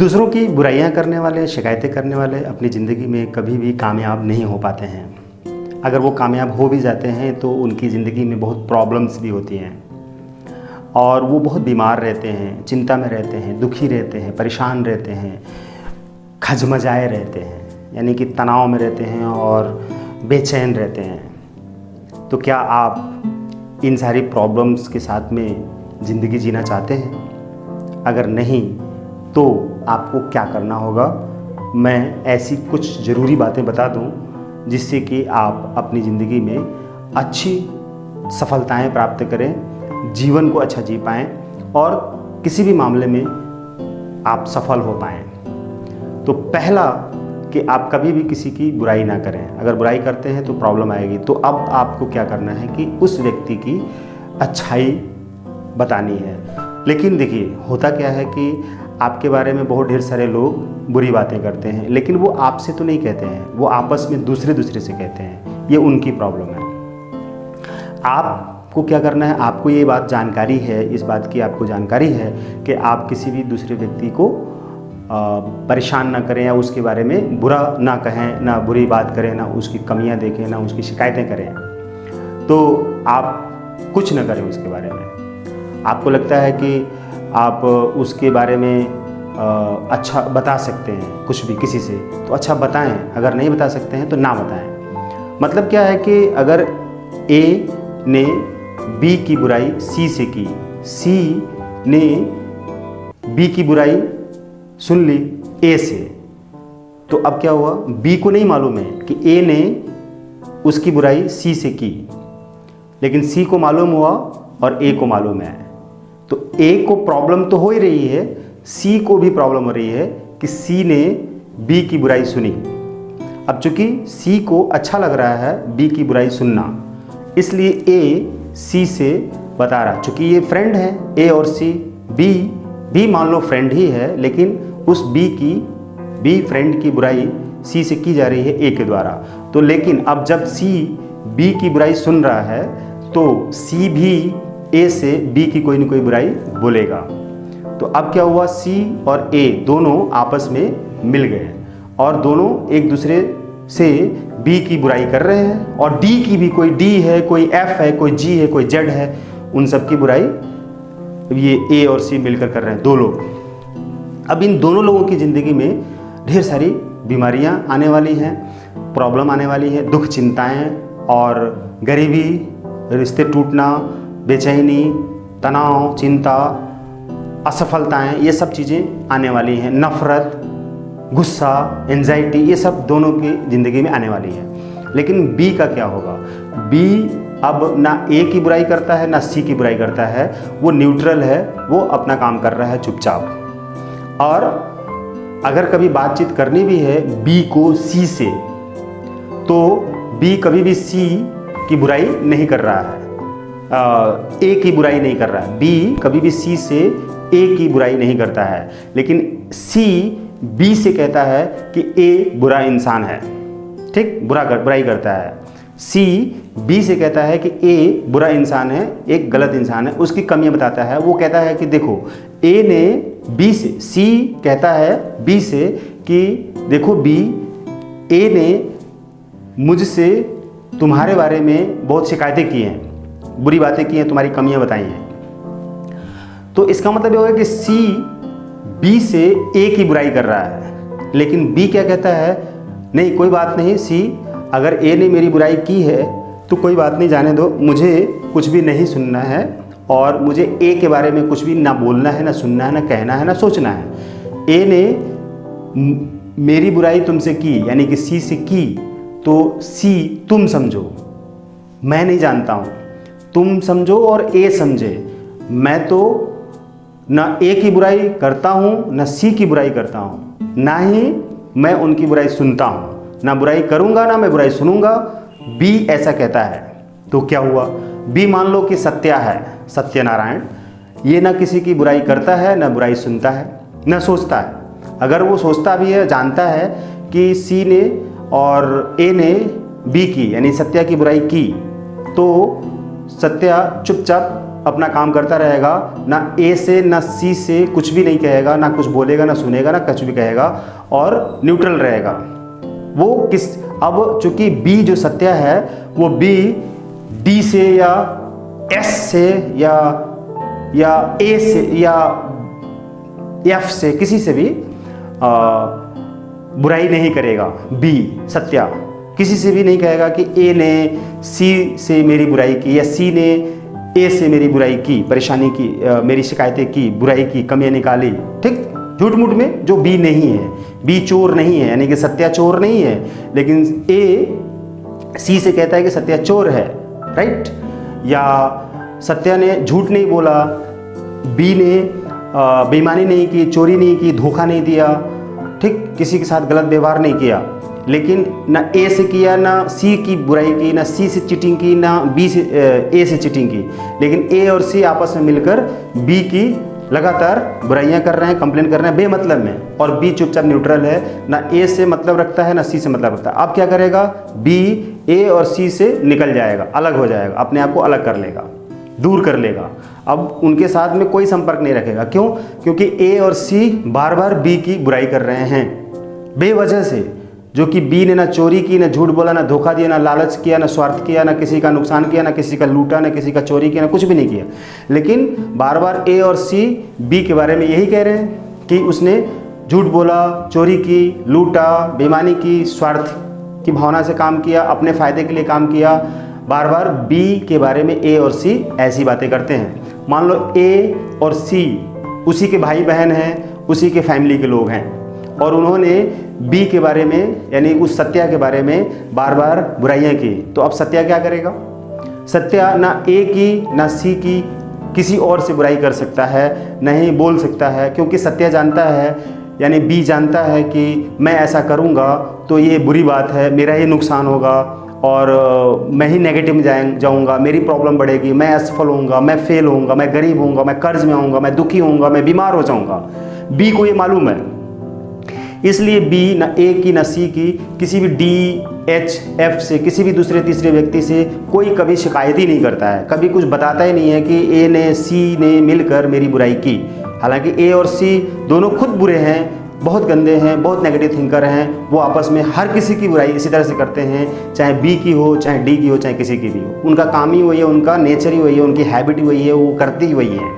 दूसरों की बुराइयां करने वाले, शिकायतें करने वाले अपनी ज़िंदगी में कभी भी कामयाब नहीं हो पाते हैं। अगर वो कामयाब हो भी जाते हैं तो उनकी ज़िंदगी में बहुत प्रॉब्लम्स भी होती हैं और वो बहुत बीमार रहते हैं, चिंता में रहते हैं, दुखी रहते हैं, परेशान रहते हैं, खजमजाए रहते हैं, यानी कि तनाव में रहते हैं और बेचैन रहते हैं। तो क्या आप इन सारी प्रॉब्लम्स के साथ में ज़िंदगी जीना चाहते हैं? अगर नहीं तो आपको क्या करना होगा, मैं ऐसी कुछ ज़रूरी बातें बता दूं जिससे कि आप अपनी ज़िंदगी में अच्छी सफलताएं प्राप्त करें, जीवन को अच्छा जी पाएँ और किसी भी मामले में आप सफल हो पाएँ। तो पहला कि आप कभी भी किसी की बुराई ना करें। अगर बुराई करते हैं तो प्रॉब्लम आएगी। तो अब आपको क्या करना है कि उस व्यक्ति की अच्छाई बतानी है। लेकिन देखिए, होता क्या है कि आपके बारे में बहुत ढेर सारे लोग बुरी बातें करते हैं, लेकिन वो आपसे तो नहीं कहते हैं, वो आपस में दूसरे से कहते हैं। ये उनकी प्रॉब्लम है। आपको क्या करना है, आपको ये बात जानकारी है, इस बात की आपको जानकारी है कि आप किसी भी दूसरे व्यक्ति को परेशान ना करें या उसके बारे में बुरा ना कहें, ना बुरी बात करें, ना उसकी कमियां देखें, ना उसकी शिकायतें करें। तो आप कुछ ना करें उसके बारे में। आपको लगता है कि आप उसके बारे में अच्छा बता सकते हैं कुछ भी किसी से, तो अच्छा बताएं। अगर नहीं बता सकते हैं तो ना बताएं। मतलब क्या है कि अगर ए ने बी की बुराई सी से की, सी ने बी की बुराई सुन ली ए से, तो अब क्या हुआ, बी को नहीं मालूम है कि ए ने उसकी बुराई सी से की, लेकिन सी को मालूम हुआ और ए को मालूम है। तो ए को प्रॉब्लम तो हो ही रही है, सी को भी प्रॉब्लम हो रही है कि सी ने बी की बुराई सुनी। अब चूंकि सी को अच्छा लग रहा है बी की बुराई सुनना, इसलिए ए सी से बता रहा। चूंकि ये फ्रेंड है, ए और सी, बी भी मान लो फ्रेंड ही है, लेकिन उस बी फ्रेंड की बुराई सी से की जा रही है ए के द्वारा। तो लेकिन अब जब सी बी की बुराई सुन रहा है तो सी भी ए से बी की कोई न कोई बुराई बोलेगा। तो अब क्या हुआ, सी और ए दोनों आपस में मिल गए और दोनों एक दूसरे से बी की बुराई कर रहे हैं। और डी की भी, कोई डी है, कोई एफ है, कोई जी है, कोई जेड है, उन सब की बुराई ये ए और सी मिलकर कर रहे हैं, दो लोग। अब इन दोनों लोगों की ज़िंदगी में ढेर सारी बीमारियां आने वाली हैं, प्रॉब्लम आने वाली है, दुख, चिंताएं और गरीबी, रिश्ते टूटना, बेचैनी, तनाव, चिंता, असफलताएं, ये सब चीज़ें आने वाली हैं। नफ़रत, गुस्सा, एंजाइटी, ये सब दोनों की ज़िंदगी में आने वाली है। लेकिन बी का क्या होगा, बी अब ना ए की बुराई करता है ना सी की बुराई करता है, वो न्यूट्रल है, वो अपना काम कर रहा है चुपचाप। और अगर कभी बातचीत करनी भी है बी को सी से, तो बी कभी भी सी की बुराई नहीं कर रहा है, ए की बुराई नहीं कर रहा है। बी कभी भी सी से ए की बुराई नहीं करता है, लेकिन सी बी से कहता है कि ए बुरा इंसान है, ठीक, बुराई करता है। सी बी से कहता है कि ए बुरा इंसान है, एक गलत इंसान है, उसकी कमियां बताता है। वो कहता है कि देखो, ए ने बी से, सी कहता है बी से कि देखो बी, ए ने मुझसे तुम्हारे बारे में बहुत शिकायतें की हैं, बुरी बातें की हैं, तुम्हारी कमियां बताई हैं। तो इसका मतलब ये होगा कि सी बी से ए की बुराई कर रहा है, लेकिन बी क्या कहता है, नहीं कोई बात नहीं सी, अगर ए ने मेरी बुराई की है तो कोई बात नहीं, जाने दो, मुझे कुछ भी नहीं सुनना है और मुझे ए के बारे में कुछ भी ना बोलना है, ना सुनना है, ना कहना है, ना सोचना है। ए ने मेरी बुराई तुमसे की, यानी कि सी से की, तो सी तुम समझो, मैं नहीं जानता हूँ, तुम समझो और ए समझे। मैं तो ना ए की बुराई करता हूँ ना सी की बुराई करता हूँ, ना ही मैं उनकी बुराई सुनता हूँ, ना बुराई करूँगा ना मैं बुराई सुनूंगा। बी ऐसा कहता है। तो क्या हुआ, बी मान लो कि सत्या है, सत्यनारायण, ये ना किसी की बुराई करता है, ना बुराई सुनता है, ना सोचता है। अगर वो सोचता भी है, जानता है कि सी ने और ए ने बी की, यानी सत्या की बुराई की, तो सत्या चुपचाप अपना काम करता रहेगा, ना ए से ना सी से कुछ भी नहीं कहेगा, ना कुछ बोलेगा, ना सुनेगा, ना कुछ भी कहेगा और न्यूट्रल रहेगा। वो किस अब चूंकि बी जो सत्या है वो बी डी से या एस से या ए से या एफ से किसी से भी बुराई नहीं करेगा। बी सत्या किसी से भी नहीं कहेगा कि ए ने सी से मेरी बुराई की या सी ने ए से मेरी बुराई की, परेशानी की, मेरी शिकायतें की, बुराई की, कमियां निकाली। ठीक, झूठ मूठ में जो बी नहीं है, बी चोर नहीं है, यानी कि सत्या चोर नहीं है, लेकिन ए सी से कहता है कि सत्या चोर है, राइट। या सत्या ने झूठ नहीं बोला, बी ने बेईमानी नहीं की, चोरी नहीं की, धोखा नहीं दिया, ठीक, किसी के साथ गलत व्यवहार नहीं किया, लेकिन ना ए से किया, ना सी की बुराई की, ना सी से चीटिंग की, ना बी से ए से चीटिंग की, लेकिन ए और सी आपस में मिलकर बी की लगातार बुराइयां कर रहे हैं, कंप्लेन कर रहे हैं बेमतलब में, और बी चुपचाप न्यूट्रल है, ना ए से मतलब रखता है ना सी से मतलब रखता है। अब क्या करेगा, बी ए और सी से निकल जाएगा, अलग हो जाएगा, अपने आप को अलग कर लेगा, दूर कर लेगा। अब उनके साथ में कोई संपर्क नहीं रखेगा। क्यों? क्योंकि ए और सी बार बार बी की बुराई कर रहे हैं बेवजह से, जो कि बी ने ना चोरी की, ना झूठ बोला, ना धोखा दिया, ना लालच किया, ना स्वार्थ किया, ना किसी का नुकसान किया, ना किसी का लूटा, ना किसी का चोरी किया, ना कुछ भी नहीं किया, लेकिन बार बार ए और सी बी के बारे में यही कह रहे हैं कि उसने झूठ बोला, चोरी की, लूटा, बेईमानी की, स्वार्थ की भावना से काम किया, अपने फ़ायदे के लिए काम किया। बार बार बी के बारे में ए और सी ऐसी बातें करते हैं। मान लो ए और सी उसी के भाई बहन हैं, उसी के फैमिली के लोग हैं, और उन्होंने बी के बारे में यानी उस सत्या के बारे में बार बार बुराइयां की, तो अब सत्या क्या करेगा? सत्या ना ए की ना सी की किसी और से बुराई कर सकता है, नहीं बोल सकता है, क्योंकि सत्या जानता है, यानी बी जानता है कि मैं ऐसा करूँगा तो ये बुरी बात है, मेरा ही नुकसान होगा और मैं ही नेगेटिव में जाऊँगा, मेरी प्रॉब्लम बढ़ेगी, मैं असफल होऊंगा, मैं फेल होऊंगा, मैं गरीब होऊंगा, मैं कर्ज में आऊँगा, मैं दुखी होऊंगा, मैं बीमार हो जाऊँगा। बी को ये मालूम है, इसलिए बी ना ए की ना सी की किसी भी डी एच एफ से, किसी भी दूसरे तीसरे व्यक्ति से कोई कभी शिकायत ही नहीं करता है, कभी कुछ बताता ही नहीं है कि ए ने सी ने मिलकर मेरी बुराई की। हालांकि ए और सी दोनों खुद बुरे हैं, बहुत गंदे हैं, बहुत नेगेटिव थिंकर हैं, वो आपस में हर किसी की बुराई इसी तरह से करते हैं, चाहे बी की हो, चाहे डी की हो, चाहे किसी की भी हो। उनका काम ही वही है, उनका नेचर ही वही है, उनकी हैबिट ही वही है, वो करती ही वही है।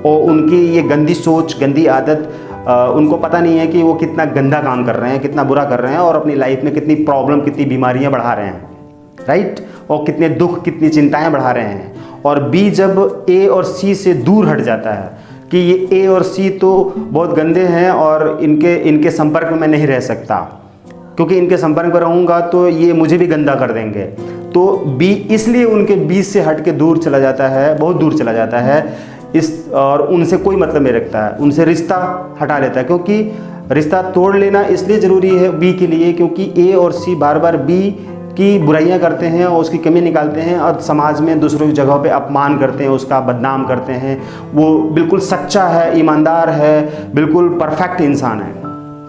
और उनकी ये गंदी सोच, गंदी आदत, उनको पता नहीं है कि वो कितना गंदा काम कर रहे हैं, कितना बुरा कर रहे हैं, और अपनी लाइफ में कितनी प्रॉब्लम, कितनी बीमारियां बढ़ा रहे हैं, राइट, और कितने दुख, कितनी चिंताएं बढ़ा रहे हैं। और बी जब ए और सी से दूर हट जाता है कि ये ए और सी तो बहुत गंदे हैं और इनके संपर्क में मैं नहीं रह सकता, क्योंकि इनके संपर्क में रहूँगा तो ये मुझे भी गंदा कर देंगे, तो बी इसलिए उनके बीच से हट के दूर चला जाता है, बहुत दूर चला जाता है और उनसे कोई मतलब नहीं रखता है, उनसे रिश्ता हटा लेता है। क्योंकि रिश्ता तोड़ लेना इसलिए ज़रूरी है बी के लिए, क्योंकि ए और सी बार बार बी की बुराइयां करते हैं और उसकी कमी निकालते हैं और समाज में दूसरों की जगह पे अपमान करते हैं, उसका बदनाम करते हैं। वो बिल्कुल सच्चा है, ईमानदार है, बिल्कुल परफेक्ट इंसान है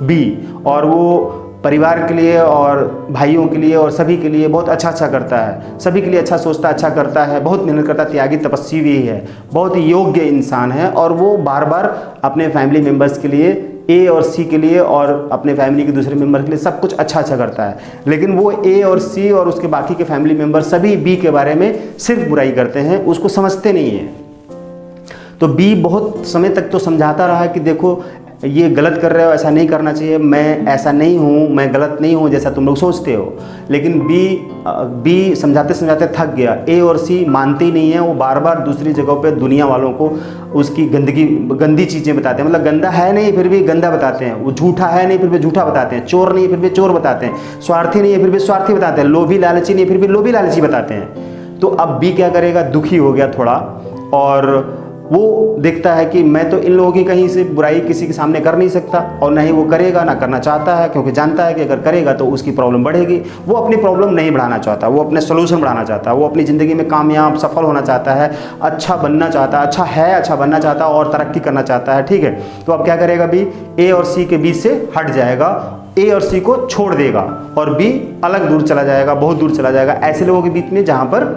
बी, और वो परिवार के लिए और भाइयों के लिए और सभी के लिए बहुत अच्छा करता है, सभी के लिए अच्छा सोचता, अच्छा करता है, बहुत मेहनत करता, त्यागी तपस्वी भी है, बहुत ही योग्य इंसान है। और वो बार बार अपने फैमिली मेम्बर्स के लिए, ए और सी के लिए और अपने फैमिली के दूसरे मेंबर के लिए सब कुछ अच्छा करता है, लेकिन वो ए और सी और उसके बाकी के फैमिली मेंबर सभी बी के बारे में सिर्फ बुराई करते हैं, उसको समझते नहीं हैं। तो बी बहुत समय तक तो समझाता रहा कि देखो ये गलत कर रहे हो, ऐसा नहीं करना चाहिए, मैं ऐसा नहीं हूँ, मैं गलत नहीं हूँ जैसा तुम लोग सोचते हो, लेकिन बी समझाते समझाते थक गया। ए और सी मानते ही नहीं है, वो बार बार दूसरी जगहों पे दुनिया वालों को उसकी गंदी चीज़ें बताते हैं, मतलब गंदा है नहीं फिर भी गंदा बताते हैं, वो झूठा है नहीं फिर भी झूठा बताते हैं, चोर नहीं फिर भी चोर बताते हैं, स्वार्थी नहीं है फिर भी स्वार्थी बताते हैं, लोभी लालची नहीं फिर भी लोभी लालची बताते हैं। तो अब बी क्या करेगा, दुखी हो गया थोड़ा, और वो देखता है कि मैं तो इन लोगों की कहीं से बुराई किसी के सामने कर नहीं सकता, और ना ही वो करेगा, ना करना चाहता है, क्योंकि जानता है कि अगर करेगा तो उसकी प्रॉब्लम बढ़ेगी। वो अपनी प्रॉब्लम नहीं बढ़ाना चाहता, वो अपने सोल्यूशन बढ़ाना चाहता है, वो अपनी ज़िंदगी में कामयाब सफल होना चाहता है, अच्छा बनना चाहता है, अच्छा बनना चाहता है और तरक्की करना चाहता है, ठीक है। तो अब क्या करेगा बी, ए और सी के बीच से हट जाएगा, ए और सी को छोड़ देगा और बी अलग दूर चला जाएगा, बहुत दूर चला जाएगा ऐसे लोगों के बीच में जहाँ पर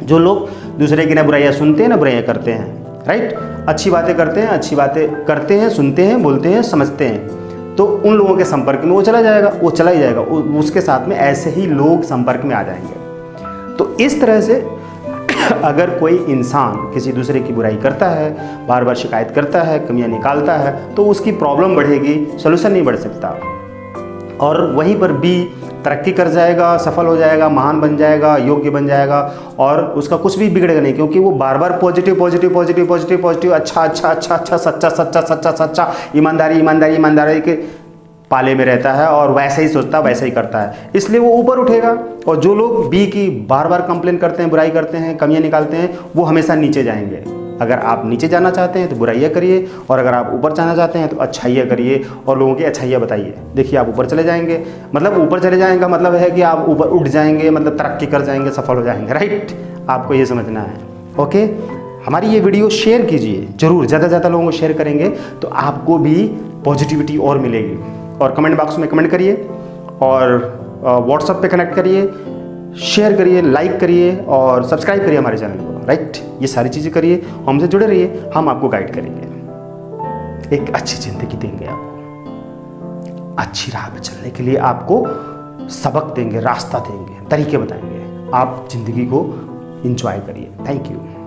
जो लोग दूसरे की ना बुराइयाँ सुनते हैं ना बुराइयाँ करते हैं, राइट, अच्छी बातें करते हैं, अच्छी बातें करते हैं, सुनते हैं, बोलते हैं, समझते हैं, तो उन लोगों के संपर्क में वो चला जाएगा, वो चला ही जाएगा, उसके साथ में ऐसे ही लोग संपर्क में आ जाएंगे। तो इस तरह से अगर कोई इंसान किसी दूसरे की बुराई करता है, बार बार शिकायत करता है, कमियां निकालता है, तो उसकी प्रॉब्लम बढ़ेगी, सोल्यूशन नहीं बढ़ सकता। और वहीं पर बी तरक्की कर जाएगा, सफल हो जाएगा, महान बन जाएगा, योग्य बन जाएगा, और उसका कुछ भी बिगड़ेगा नहीं, क्योंकि वो बार बार positive positive positive positive positive, अच्छा अच्छा अच्छा अच्छा, सच्चा सच्चा सच्चा सच्चा, ईमानदारी ईमानदारी ईमानदारी के पाले में रहता है, और वैसे ही सोचता है, वैसे ही करता है, इसलिए वो ऊपर उठेगा। और जो लोग बी की बार बार कंप्लेन करते हैं, बुराई करते हैं, कमियां निकालते हैं, वो हमेशा नीचे जाएंगे। अगर आप नीचे जाना चाहते हैं तो बुराइयाँ करिए, और अगर आप ऊपर जाना चाहते हैं तो अच्छाइयाँ करिए और लोगों की अच्छाइयाँ बताइए। देखिए आप ऊपर चले जाएंगे, मतलब ऊपर चले जाएंगे मतलब है कि आप ऊपर उठ जाएंगे, मतलब तरक्की कर जाएंगे, सफल हो जाएंगे, राइट। आपको ये समझना है, ओके। हमारी ये वीडियो शेयर कीजिए ज़रूर, ज़्यादा से ज़्यादा लोगों को शेयर करेंगे तो आपको भी पॉजिटिविटी और मिलेगी। और कमेंट बॉक्स में कमेंट करिए, और व्हाट्सएप पे कनेक्ट करिए, शेयर करिए, लाइक करिए, और सब्सक्राइब करिए हमारे चैनल को, राइट। ये सारी चीज़ें करिए, हमसे जुड़े रहिए, हम आपको गाइड करेंगे, एक अच्छी ज़िंदगी देंगे आपको, अच्छी राह पे चलने के लिए आपको सबक देंगे, रास्ता देंगे, तरीके बताएंगे। आप ज़िंदगी को एंजॉय करिए। Thank you.